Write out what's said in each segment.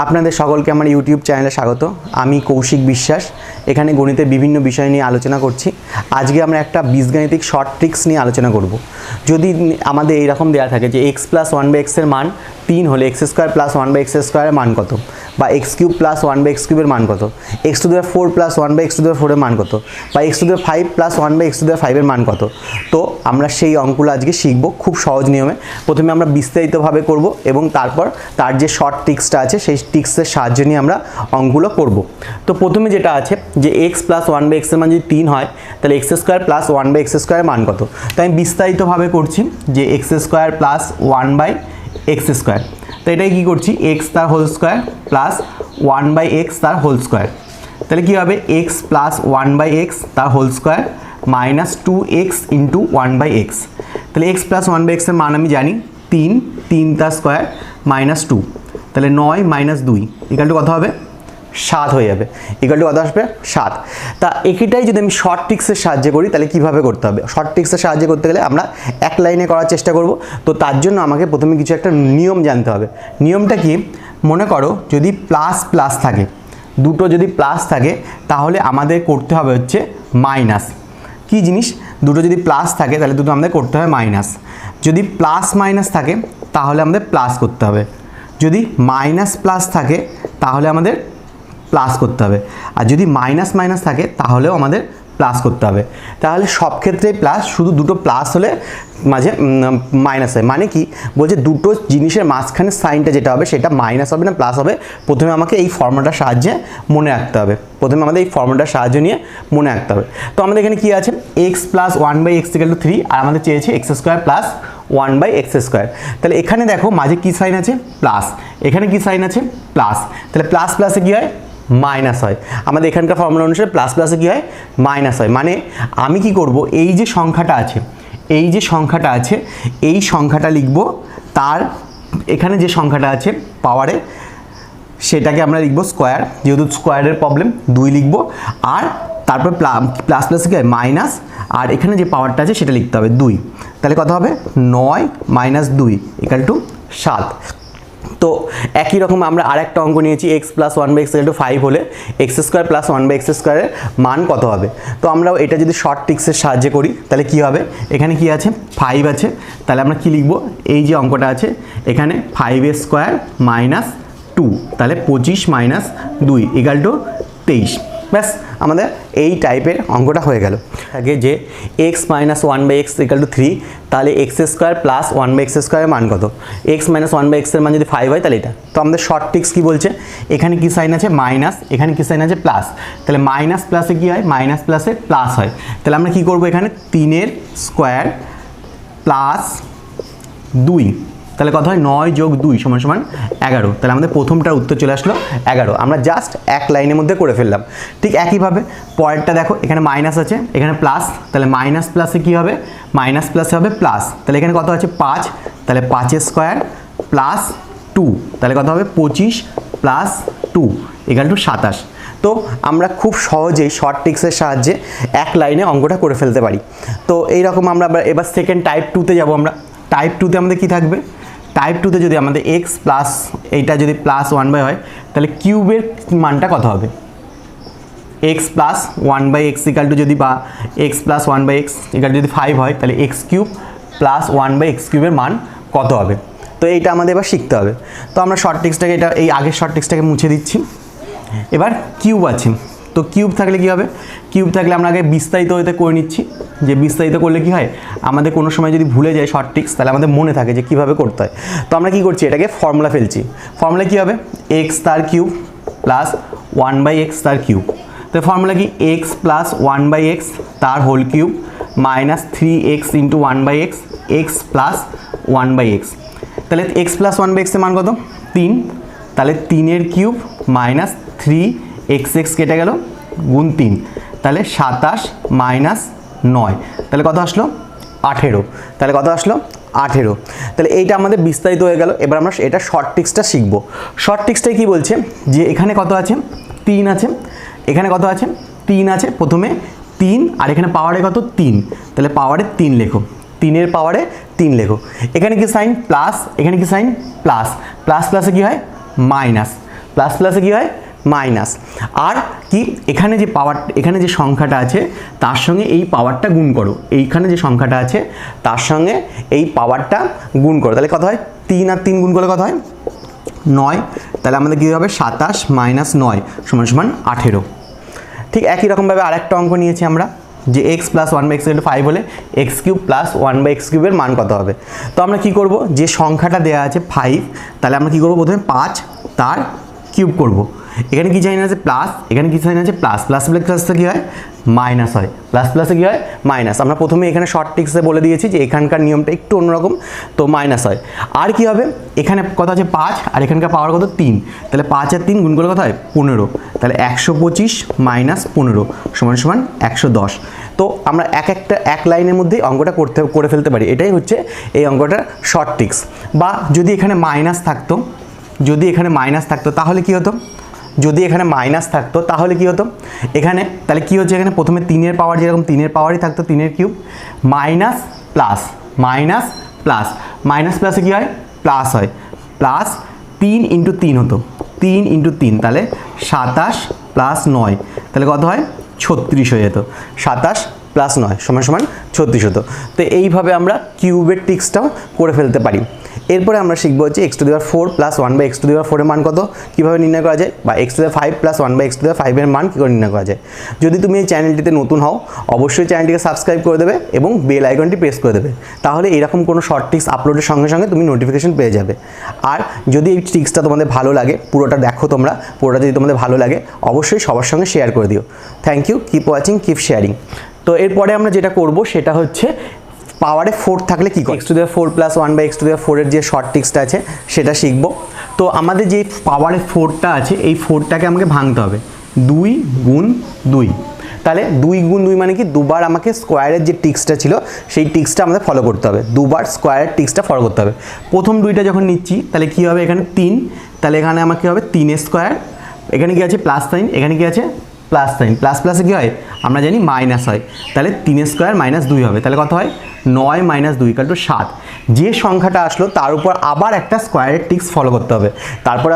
আপনাদের সকলকে আমার ইউটিউব চ্যানেলে স্বাগত। আমি কৌশিক বিশ্বাস। এখানে গণিতের বিভিন্ন বিষয় নিয়ে আলোচনা করছি। আজকে আমরা একটা বীজগাণিতিক শর্ট ট্রিক্স নিয়ে আলোচনা করব। যদি আমাদের এইরকম দেওয়া থাকে যে x + 1/x এর মান 3 হলে x² + 1/x² এর মান কত, বা x³ + 1/x³ এর মান কত, x⁴ + 1/x⁴ এর মান কত, বা x⁵ + 1/x⁵ এর মান কত। তো আমরা সেই অঙ্কগুলো আজকে শিখব খুব সহজ নিয়মে। প্রথমে আমরা বিস্তারিতভাবে করব এবং তারপর তার যে শর্ট ট্রিক্সটা আছে সেই ট্রিক্সের সাহায্য নিয়ে আমরা অঙ্কগুলো করব। তো প্রথমে যেটা আছে যে x + 1/x এর মান যদি 3 হয় তাহলে x² + 1/x² এর মান কত। তাই আমি বিস্তারিতভাবে করছি যে x² + 1/x²। তো এটাই কি করছি, x তার হোল স্কোয়ার প্লাস 1/x তার হোল স্কোয়ার। তাহলে কি হবে, x + 1/x তার whole square minus 2x into 1/x। তাহলে x + 1/x এর মান আমি জানি 3 তার স্কোয়ার মাইনাস 2, তাহলে 9 - 2 ইকুয়াল টু কত হবে, 7 হয়ে যাবে। ইকুয়াল টু কত আসবে, 7। তা এটাই যদি আমি শর্ট ট্রিক্সের সাহায্যে করি তাহলে কিভাবে করতে হবে। শর্ট ট্রিক্সের সাহায্যে করতে গেলে আমরা এক লাইনে করার চেষ্টা করব। তো তার জন্য আমাকে প্রথমে কিছু একটা নিয়ম জানতে হবে। নিয়মটা কি, মনে করো যদি প্লাস প্লাস থাকে, দুটো যদি প্লাস থাকে তাহলে আমাদের করতে হবে হচ্ছে মাইনাস। কি জিনিস, দুটো যদি প্লাস থাকে তাহলে দুটো আমাদের করতে হবে মাইনাস। যদি প্লাস মাইনাস থাকে তাহলে আমাদের প্লাস করতে হবে। যদি মাইনাস প্লাস থাকে তাহলে আমাদের প্লাস করতে হবে। আর যদি মাইনাস মাইনাস থাকে তাহলেও আমাদের প্লাস করতে হবে। তাহলে সব ক্ষেত্রেই প্লাস, শুধু দুটো প্লাস হলে মাঝে মাইনাস হয়। মানে কি বলছে, দুটো জিনিসের মাঝখানে সাইনটা যেটা হবে সেটা মাইনাস হবে না প্লাস হবে। প্রথমে আমাকে এই ফর্মুলাটার সাহায্যে মনে রাখতে হবে। প্রথমে আমাদের এই ফর্মুলাটার সাহায্য নিয়ে মনে রাখতে হবে। তো আমাদের এখানে কি আছে, x + 1/x = 3 আর আমাদের চেয়েছে x² + 1/x²। তাহলে এখানে দেখো মাঝে কি সাইন আছে, প্লাস। এখানে কি সাইন আছে, প্লাস। তাহলে প্লাস প্লাসে কি হয়, মাইনাস হয়। আমাদের এখানকার ফর্মুলা অনুসারে প্লাস প্লাসে কী হয়, মাইনাস হয়। মানে আমি কি করব, এই যে সংখ্যাটা আছে, এই সংখ্যাটা লিখব, তার এখানে যে সংখ্যাটা আছে পাওয়ারে সেটাকে আমরা লিখব স্কোয়ার, যেহেতু স্কোয়ারের প্রবলেম 2 লিখব। আর তারপর প্লাস প্লাসে কি হয়, মাইনাস, আর এখানে যে পাওয়ারটা আছে সেটা লিখতে হবে 2। তাহলে কত হবে, 9 - 2 = 7। তো একই রকম আমরা আরেকটা অঙ্ক নিয়েছি, x + 1/x = 5 হলে x² + 1/x² এর মান কত হবে। তো আমরাও এটা যদি শর্ট ট্রিক্সের সাহায্যে করি তাহলে কি হবে, এখানে কি আছে, 5 আছে। তাহলে আমরা কি লিখব, এই যে অঙ্কটা আছে এখানে 5² - 2, তাহলে 25 - 2 = 23। ব্যাস, আমাদের এই টাইপের অঙ্কটা হয়ে গেল। আগে যে x - 1/x = 3, তাহলে x² + 1/x² এর মান কত। x - 1/x এর মান যদি 5 হয় তাহলে এটা। তো আমাদের শর্ট ট্রিক্স কি বলছে, এখানে কি সাইন আছে, মাইনাস, এখানে কি সাইন আছে, প্লাস। তাহলে মাইনাস প্লাসে কি হয়, মাইনাস প্লাসে প্লাস হয়। তাহলে আমরা কি করব, এখানে 3 স্কোয়ার প্লাস 2, তাহলে কত হয়, 9 + 2 = 11। তাহলে আমাদের প্রথমটার উত্তর চলে আসলো 11। আমরা জাস্ট এক লাইনের মধ্যে করে ফেললাম। ঠিক একইভাবে পরেরটা দেখো, এখানে মাইনাস আছে, এখানে প্লাস। তাহলে মাইনাস প্লাসে কি হবে, মাইনাস প্লাসে হবে প্লাস। তাহলে এখানে কত আছে, 5। তাহলে 5² + 2, তাহলে কত হবে, 25 + 2 = 27। তো আমরা খুব সহজেই শর্ট ট্রিক্সের সাহায্যে এক লাইনে অঙ্কটা করে ফেলতে পারি। তো এইরকম আমরা এবার সেকেন্ড টাইপ 2তে যাব। আমরা টাইপ 2তে আমাদের কি থাকবে, টাইপ 2তে যদি আমাদের x প্লাস এইটা যদি +1/, হয় তাহলে কিউবের মানটা কত হবে। x + 1/x = যদি, বা x + 1/x = যদি 5 হয় তাহলে x³ + 1/x³ এর মান কত হবে। তো এইটা আমাদের এবার শিখতে হবে। তো আমরা শর্ট ট্রিক্সটাকে, এটা এই আগের শর্ট ট্রিক্সটাকে মুছে দিচ্ছি। এবার কিউব আছে, তো কিউব থাকলে কি হবে, কিউব থাকলে আমরা আগে বিস্তারিত হতে করে নিচ্ছি। যে বিস্তারিত করলে কি হয়, আমাদের কোনো সময় যদি ভুলে যায় শর্ট ট্রিক্স তাহলে আমাদের মনে থাকে যে কীভাবে করতে হয়। তো আমরা কি করছি, এটাকে ফর্মুলা ফেলছি। ফর্মুলা কি হবে, x তার কিউব প্লাস 1/x তার কিউব। তো ফর্মুলা কি, x + 1/x তার whole cube minus 3x × 1/x, x + 1/x। তাহলে x + 1/x এর মান কত, 3। তাহলে 3 কিউব মাইনাস 3x কেটে গেল গুণ 3, তাহলে 27 - 9, তাহলে কত আসলো, 18। তাহলে কত আসলো, 18। তাহলে এইটা আমাদের বিস্তারিত হয়ে গেল। এবার আমরা এটা শর্ট ট্রিক্সটা শিখব। শর্ট ট্রিক্সটাই কি বলছে, যে এখানে কত আছে, 3 আছে, এখানে কত আছে, 3 আছে। প্রথমে 3 আর এখানে পাওয়ারে কত, 3। তাহলে পাওয়ারে 3 লেখো, 3 পাওয়ারে 3 লেখো। এখানে কি সাইন, প্লাস, এখানে কি সাইন, প্লাস। প্লাস প্লাসে কি হয়, মাইনাস। প্লাস প্লাসে কী হয় মাইনাস, আর কি এখানে যে পাওয়ার, এখানে যে সংখ্যাটা আছে তার সঙ্গে এই পাওয়ারটা গুণ করো, এইখানে যে সংখ্যাটা আছে তার সঙ্গে এই পাওয়ারটা গুণ করো, তাহলে কত হয় 3 আর 3 গুণ করলে কত হয় 9, তাহলে আমাদের কী হবে 27 মাইনাস 9 সমান সমান 18। ঠিক একই রকমভাবে আরেকটা অঙ্ক নিয়েছি আমরা যে x প্লাস 1/x = 5 হলে x কিউব প্লাস 1/x কিউবের মান কত হবে। তো আমরা কি করব, যে সংখ্যাটা দেওয়া আছে 5, তাহলে আমরা কি করব প্রথমে 5 তার কিউব করব। এখানে কি সাইন আছে প্লাস, এখানে কি সাইন আছে প্লাস, প্লাস প্লাসে কী হয় মাইনাস হয়, প্লাস প্লাসে কী হয় মাইনাস। আমরা প্রথমে এখানে শর্ট ট্রিক্সে বলে দিয়েছি যে এখানকার নিয়মটা একটু অন্যরকম, তো মাইনাস হয়। আর কি হবে এখানে কত আছে 5 আর এখানকার পাওয়ার কত 3, তাহলে 5 আর 3 গুণ করে কত হয় 15, তাহলে 125 মাইনাস 15 সমান সমান 110। তো আমরা এক লাইনের মধ্যেই অঙ্কটা করে ফেলতে পারি, এটাই হচ্ছে এই অঙ্কটার শর্ট ট্রিক্স। বা যদি এখানে মাইনাস থাকতো, যদি এখানে মাইনাস থাকতো তাহলে কি হতো, যদি এখানে মাইনাস থাকতো তাহলে কি হতো এখানে, তাহলে কি হচ্ছে এখানে প্রথমে 3-এর পাওয়ার যেরকম 3-এর পাওয়ারই থাকতো 3-এর cube, minus plus minus plus, minus প্লাসে কী হয় প্লাস হয়, প্লাস 3 × 3 হতো, 3 × 3 তাহলে 27 প্লাস 9 তাহলে কত হয় 36 হয়ে যেত, 27 প্লাস 9 সমান সমান 36 হতো। তো এইভাবে আমরা কিউবের ট্রিক্সটাও করে ফেলতে পারি। এরপরে আমরা শিখবো হচ্ছে x⁴ প্লাস 1/x⁴ এর মান কত কীভাবে নির্ণয় করা যায়, বা x⁵ প্লাস 1/x⁵ এর মান কী করে নির্ণয় করা যায়। যদি তুমি এই চ্যানেলটিতে নতুন হও অবশ্যই চ্যানেলটিকে সাবস্ক্রাইব করে দেবে এবং বেল আইকনটি প্রেস করে দেবে, তাহলে এরকম কোনো শর্ট ট্রিক্স আপলোডের সঙ্গে সঙ্গে তুমি নোটিফিকেশন পেয়ে যাবে। আর যদি এই ট্রিক্সটা তোমাদের ভালো লাগে, পুরোটা দেখো তোমরা, পুরোটা যদি তোমাদের ভালো লাগে অবশ্যই সবার সঙ্গে শেয়ার করে দিও। Thank you, keep watching, keep sharing. তো এরপরে আমরা যেটা করব সেটা হচ্ছে পাওয়ারে 4 থাকলে কী করে, x⁴ প্লাস 1/x⁴ এর যে শর্ট ট্রিক্সটা আছে সেটা শিখব। তো আমাদের যে পাওয়ারে 4টা আছে এই 4টাকে আমাকে ভাঙতে হবে, 2 গুণ 2, তাহলে 2 গুণ 2 মানে কি দুবার আমাকে স্কোয়ারের যে ট্রিক্সটা ছিল সেই ট্রিক্সটা আমাদের ফলো করতে হবে, দুবার স্কোয়ারের ট্রিক্সটা ফলো করতে হবে। প্রথম 2টা যখন নিচ্ছি তাহলে কী হবে এখানে 3, তাহলে এখানে আমার কী হবে 3² এখানে কি আছে প্লাস সাইন, এখানে কি আছে প্লাস সাইন, প্লাস প্লাসে কী হয় আমরা জানি মাইনাস হয়, তাহলে 3² মাইনাস 2 হবে, তাহলে কত হয় 9 মাইনাস 2 = 7। যে সংখ্যাটা আসলো তার উপর আবার একটা স্কোয়ারের ট্রিক্স ফলো করতে হবে, তারপরে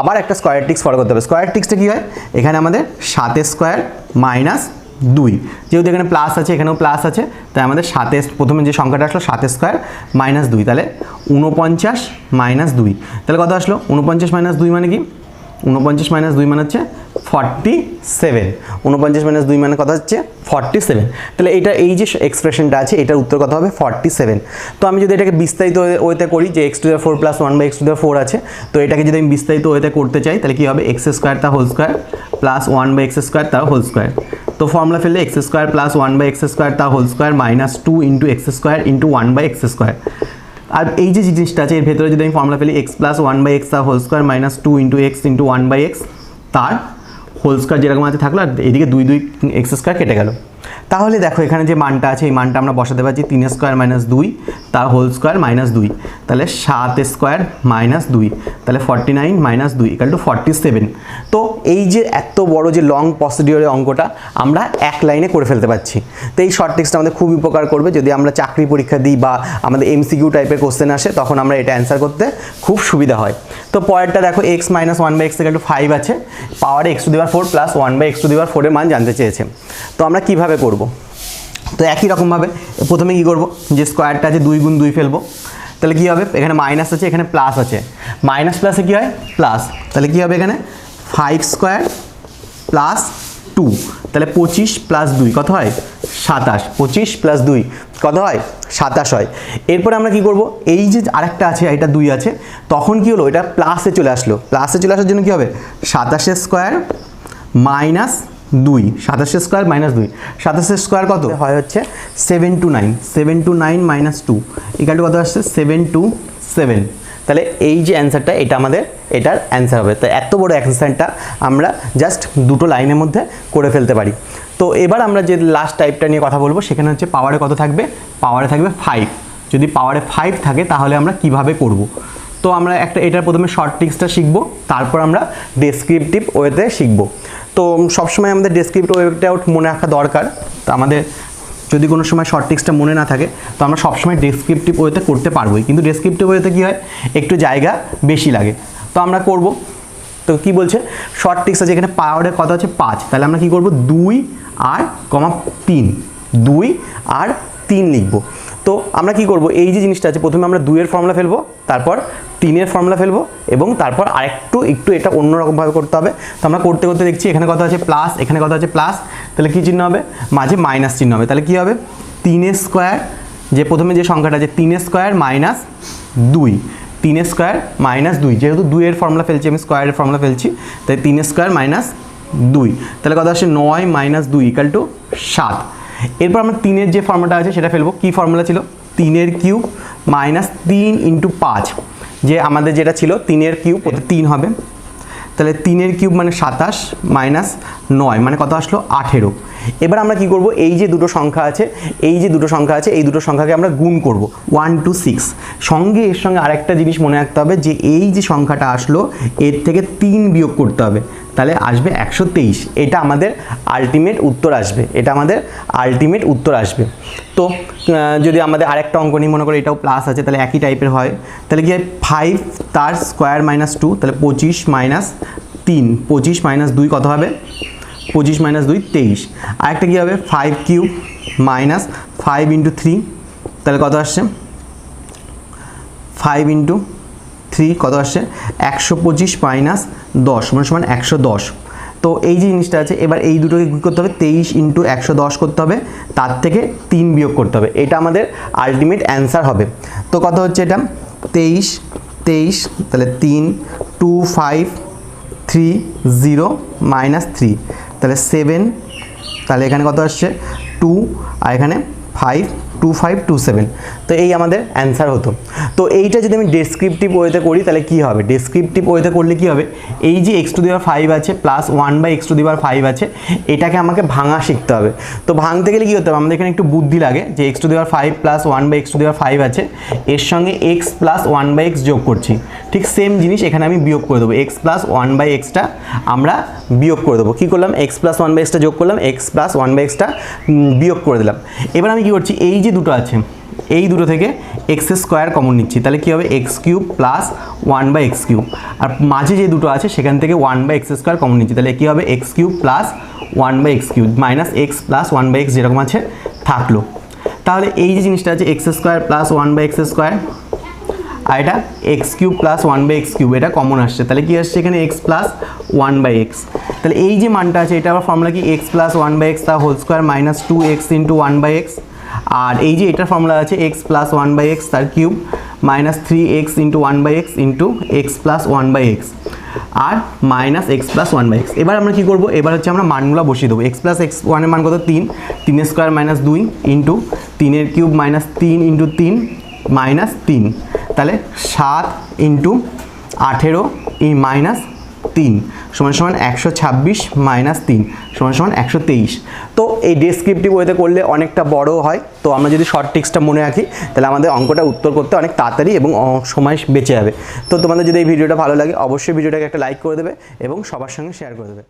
আবার একটা স্কোয়ারের ট্রিক্স ফলো করতে হবে। স্কোয়ারের ট্রিক্সটা কী হয় এখানে আমাদের 7² মাইনাস 2, যেহেতু এখানে প্লাস আছে এখানেও প্লাস আছে তাই আমাদের প্রথমে যে সংখ্যাটা আসলো 7² মাইনাস 2, তাহলে 49 মাইনাস 2, তাহলে কত আসলো 49 মাইনাস 2 মানে কি 49 মাইনাস 2 মানে হচ্ছে 47, 49 মাইনাস 2 মানে কথা হচ্ছে 47, তাহলে এটা এই যে এক্সপ্রেশনটা আছে এটার উত্তর কত হবে 47। তো আমি যদি এটাকে বিস্তারিত ওয়েতে করি যে x⁴ প্লাস 1/x⁴ আছে, তো এটাকে যদি আমি বিস্তারিত ওয়েতে করতে চাই তাহলে কী হবে x² তার হোল স্কোয়ার প্লাস 1/x² তার হোল স্কোয়ার। তো ফর্মুলা ফেললে x² প্লাস 1/x² তার whole square minus 2 × x² × 1/x²। আর এই যে জিনিসটা আছে এর ভেতরে যদি আমি ফর্মুলা ফেলি x প্লাস 1/x তার whole square minus 2 × x × 1/x তার হোল স্কোয়ার যেরকম আছে থাকলো, আর এদিকে 2 x² কেটে গেল। তাহলে দেখো এখানে যে মানটা আছে এই মানটা আমরা বসাতে পারছি 3² মাইনাস 2 তার হোল স্কোয়ার মাইনাস 2, তাহলে 7² মাইনাস 2, তাহলে 49 মাইনাস 2 = 47। তো এই যে এত বড় যে লং প্রসিডিওরের অঙ্কটা আমরা এক লাইনে করে ফেলতে পারছি। তো এই শর্ট ট্রিক্সটা আমাদের খুব উপকার করবে যদি আমরা চাকরি পরীক্ষা দিই বা আমাদের MCQ টাইপের কোশ্চেন আসে, তখন আমরা এটা অ্যান্সার করতে খুব সুবিধা হয়। তো পরেরটা দেখো x মাইনাস 1/x = 5 আছে, পাওয়ারে x⁴ প্লাস 1/x⁴ এর মান জানতে চেয়েছে। তো আমরা কিভাবে করব, তো একই রকমভাবে প্রথমে কি করব যে স্কোয়ারটা আছে 2 গুণ 2 ফেলবো, তাহলে কী হবে এখানে মাইনাস আছে এখানে প্লাস আছে, মাইনাস প্লাসে কী হয় প্লাস, তাহলে কী হবে এখানে 5² প্লাস 2, তাহলে 25 প্লাস 2 কত হয় 27, 25 প্লাস 2 কত হয় 27 হয়। এরপরে আমরা কি করব এই যে আরেকটা আছে এটা 2 আছে, তখন কি হলো এটা প্লাসে চলে আসলো, প্লাসে চলে আসার জন্য কি হবে 27² মাইনাস 2, 27² মাইনাস 2, 27² কত হয় হচ্ছে 729, 729 মাইনাস 2 = কত আসছে 727। তাহলে এই যে অ্যান্সারটা এটা আমাদের এটার অ্যান্সার হবে। তো এত বড় অ্যান্সারটা আমরা জাস্ট দুটো লাইনের মধ্যে করে ফেলতে পারি। তো এবার আমরা যে লাস্ট টাইপটা নিয়ে কথা বলবো সেখানে হচ্ছে পাওয়ারে কত থাকবে, পাওয়ারে থাকবে 5। যদি পাওয়ারে 5 থাকে তাহলে আমরা কিভাবে করব। তো আমরা এটার প্রথমে শর্ট ট্রিক্সটা শিখবো, তারপর আমরা ডেসক্রিপটিভ ওয়েতে শিখবো। তো সবসময় আমাদের ডেসক্রিপটিভ ওয়েটা মনে রাখা দরকার। তো আমাদের যদি কোনো সময় শর্ট ট্রিক্সটা মনে না থাকে তো আমরা সবসময় ডেসক্রিপটিভ ওয়েতে করতে পারবোই, কিন্তু ডেসক্রিপটিভ ওয়েতে কী হয় একটু জায়গা বেশি লাগে। তো আমরা করব তো কি বলছে শর্ট ট্রিক্স আছে এখানে পাওয়ারের কথা হচ্ছে 5, তাহলে আমরা কি করব 2 আর 3, 2 আর 3 লিখব। তো আমরা কি করব এই যে জিনিসটা আছে প্রথমে আমরা 2 এর ফর্মুলা ফেলবো, তারপর 3 এর ফর্মুলা ফেলবো এবং তারপর আরেকটু এটা অন্যরকমভাবে করতে হবে। তো আমরা করতে করতে দেখছি এখানে কথা আছে প্লাস, এখানে কথা আছে প্লাস, তাহলে কি চিহ্ন হবে মাঝে মাইনাস চিহ্ন হবে, তাহলে কি হবে 3 স্কোয়ার, যে প্রথমে যে সংখ্যাটা আছে 3 স্কোয়ার মাইনাস 2, 3 স্কোয়ার মাইনাস 2, যেহেতু 2 এর ফর্মুলা ফেলছি আমি স্কোয়ারের ফর্মুলা ফেলছি, তাই 3 স্কোয়ার মাইনাস 2, তাহলে কথা আসছে 9 মাইনাস 2 ইকাল টু 7। এরপর আমরা 3 এর যে ফর্মুলাটা আছে সেটা ফেলবো, কি ফর্মুলা ছিল 3 এর কিউব মাইনাস 3 ইন্টু 5, যে আমাদের যেটা ছিল 3 এর কিউব ওটা 3 হবে, তাহলে 3 এর কিউব মানে 27 মাইনাস 9 মানে কত আসলো 18। এবার আমরা কি করব এই যে দুটো সংখ্যা আছে এই দুটো সংখ্যাকে আমরা গুণ করব 1 to 6। সঙ্গে এর সঙ্গে আরেকটা জিনিস মনে রাখতে হবে যে এই যে সংখ্যাটা আসলো এর থেকে 3 বিয়োগ করতে হবে, তাহলে আসবে 123। এটা আমাদের আলটিমেট উত্তর আসবে। তো যদি আমাদের আরেকটা অঙ্ক নিই, মনে করি এটাও প্লাস আছে, তাহলে একই টাইপের হয়, তাহলে কি হয় 5 তার স্কোয়ার মাইনাস 2, তাহলে 25 মাইনাস 3, 25 মাইনাস 2 কত হবে 25 মাইনাস 2 23। আরেকটা কী হবে 5 কিউব মাইনাস 5 ইন্টু 3, তাহলে কত আসছে 5 ইন্টু 3 কত আসছে 125 মাইনাস 10 সমান 110। তো এই যে জিনিসটা আছে এবার এই দুটোকে কী করতে হবে 23 ইন্টু 110 করতে হবে, তার থেকে 3 বিয়োগ করতে হবে, এটা আমাদের আলটিমেট অ্যান্সার হবে। তো কত হচ্ছে এটা 23, তাহলে 3 2 5 3 0 মাইনাস 3, তাহলে 7, তাহলে এখানে কত আসছে 2 আর এখানে 5 2 5 2 7। তো এই আমাদের অ্যান্সার হতো। তো এইটা যদি আমি ডেসক্রিপটিভ ওয়েতে করি তাহলে কি হবে, ডেসক্রিপটিভ ওয়েতে করলে কি হবে এই যে x টু দি পাওয়ার 5 আছে plus 1/x to the power 5 আছে এটাকে আমাকে ভাঙা শিখতে হবে। তো ভাঙতে গেলে কি হতে হবে আমাদের এখানে একটু বুদ্ধি লাগে, যে x to the power 5 plus 1/x to the power 5 আছে এর সঙ্গে x প্লাস 1/x যোগ করছি, ঠিক সেম জিনিস এখানে আমি বিয়োগ করে দেবো, x প্লাস 1/xটা আমরা বিয়োগ করে দেবো। কী করলাম x প্লাস 1/xটা যোগ করলাম, x প্লাস 1/xটা বিয়োগ করে দিলাম। এবার আমি কী করছি এই যে দুটো আছে এই দুটো থেকে এক্স স্কোয়ার কমন নিচ্ছি, তাহলে কী হবে x cube plus 1/x cube, আর মাঝে যে দুটো আছে সেখান থেকে 1/x স্কোয়ার কমন নিচ্ছি, তাহলে কী হবে x cube plus 1/x cube minus x plus 1/x যেরকম আছে থাকলো। তাহলে এই যে জিনিসটা আছে x square plus 1/x square আর এটা x cube plus 1/x cube এটা কমন আসছে, তাহলে কি আসছে এখানে এক্স প্লাস 1/x। তাহলে এই যে মানটা আছে এটা আবার ফর্মুলা কি এক্স প্লাস 1/x তার whole square minus 2x into 1/x, আর এই যে এটার ফর্মুলা আছে এক্স প্লাস 1/x তার cube minus 3x into 1/x into x plus 1/x আর মাইনাস এক্স প্লাস 1/x। এবার আমরা কী করবো, এবার হচ্ছে আমরা মানগুলো বসিয়ে দেবো। এক্স প্লাস এক্স ওয়ানের মান কত 3, 3 square minus 2 into 3 cube minus 3 into 3 minus 3, তাহলে 7 ইন্টু 18 ই মাইনাস 3 সমান 126 মাইনাস 3 সমান 123। তো এই ডেসক্রিপটিভ ওয়েতে করলে অনেকটা বড় হয়, তো আমরা যদি শর্ট ট্রিক্সটা মনে রাখি তাহলে আমাদের অঙ্কটা উত্তর করতে অনেক তাড়াতাড়ি এবং সময় বেঁচে যাবে। তো তোমাদের যদি এই ভিডিওটা ভালো লাগে অবশ্যই ভিডিওটাকে একটা লাইক করে দেবে এবং সবার সঙ্গে শেয়ার করে দেবে।